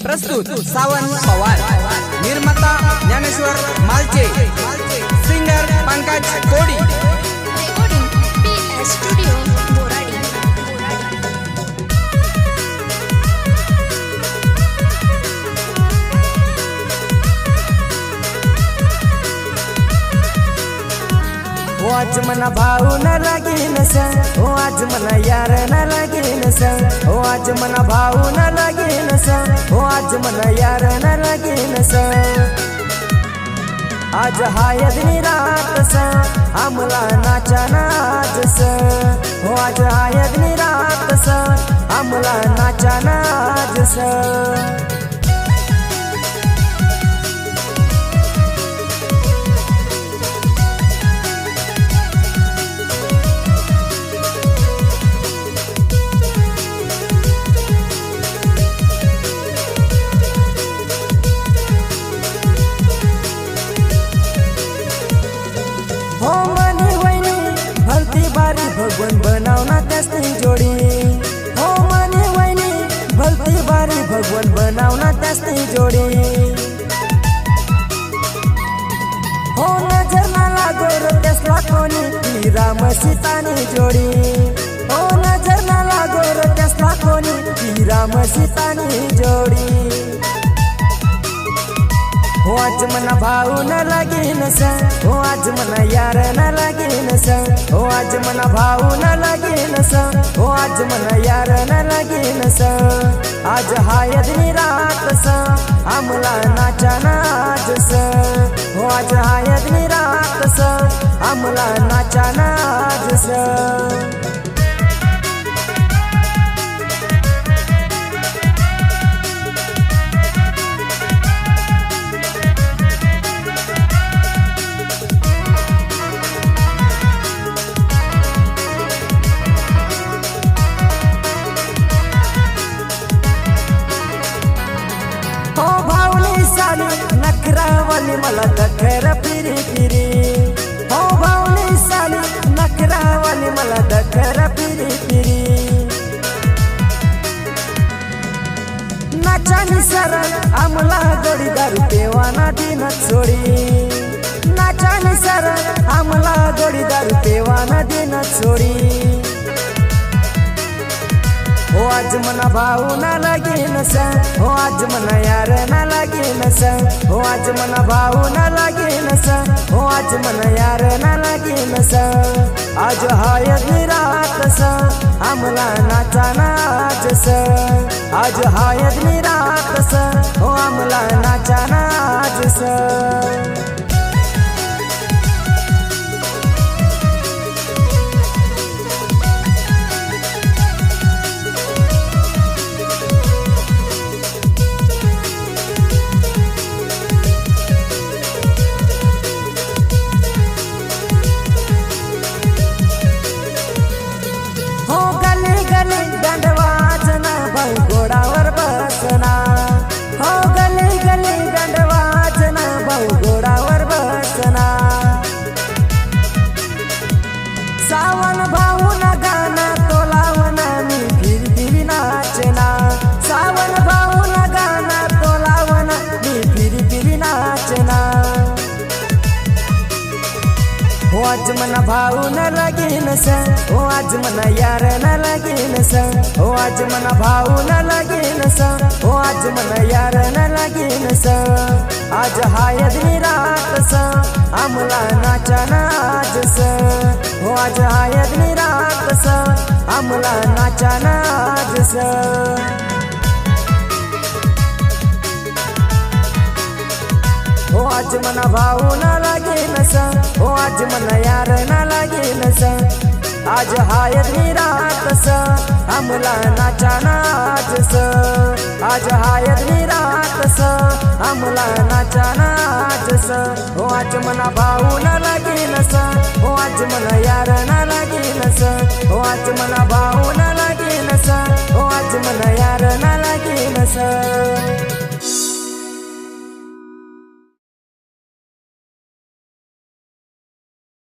प्रस्तुत सावन पवार, निर्माता ज्ञानेश्वर मालचे, सिंगर पंकज कोडी, रेकॉर्डिंग PS स्टुडिओ बोराडी। हो आज मना भाऊ न लगीन संग, हो आज मना यार न लगीन संग, हो आज मना भाऊ न लगीन संग, हो आज मना यार न लगीन संग। आज हाय दिन रात संग आमला नाचा नाच संग, हो आज हाय दिन रात संग आमला नाचा नाच संग। हो मनी वैनी भलती बारी भगवान बनावना त्यासनी जोडी, हो मनी वैनी भलती बारी भगवान बनावना त्यासनी जोडी। हो नजर ना लागो रो त्यासला कोणी ती राम सीतानी जोडी, हो नजर ना लागो रो त्यासला कोणी ती राम सीतानी जोडी। हो आज मना भाऊ न लगीन संग, हो आज मना यार न लगीन संग, हो आज मना भाऊ न लगीन संग, हो आज मना यार न लगीन संग। आज हाय दिन रात संग आमला नाचा नाच संग, हो आज हाय दिन रात संग आमला नाचा नाच संग। हो भावनी साली नखरावाली मला दखर फिरी फिरी, हो भावनी साली नखरावाली मला दखर फिरी फिरी। नाचानी सरळ आमला गोडी दारू पेवाना दिन सोडी, नाचानी सरळ आमला गोडी दारू पेवाना दिन सोडी। हो आज मना भाऊ न लगीन संग, हो आज मना यार न लगीन संग, हो आज मना भाऊ न लगीन संग, हो आज मना यार न लगीन संग। आज हाय दिन रात संग आमला नाचा नाच संग, आज हाय दिन रात संग हो आमला नाचा नाच संग। हो गली गली दंडवाजना भाऊ घोडावर बसना, हो गली गली दंडवाजना भाऊ घोडावर बसना। सावन भाऊ ना गाना तो लावना मी फिर फिरी नाचना, सावन भाऊ ना गाना तो लावना मी फिर फिरी नाचना। हो आज मना भाऊ न लगीन संग, हो आज मना यार न लगीन संग, हो आज मना भाऊ न लगीन संग, हो आज मना यार न लगीन संग। आज हाय दिन रात संग आमला नाचा नाच संग, हो आज हाय दिन रात संग आमला नाचा नाच संग। हो आज मना भाऊ न लगीन संग, हो आज मना यार न लगीन संग। आज हाय दिन रात संग आमला नाचा नाच संग, आज हाय दिन रात संग आमला नाचा नाच संग। हो आज मना भाऊ न लगीन संग, हो आज मना यार न लगीन संग, हो आज मना भाऊ न लगीन संग, हो आज मना यार न लगीन संग।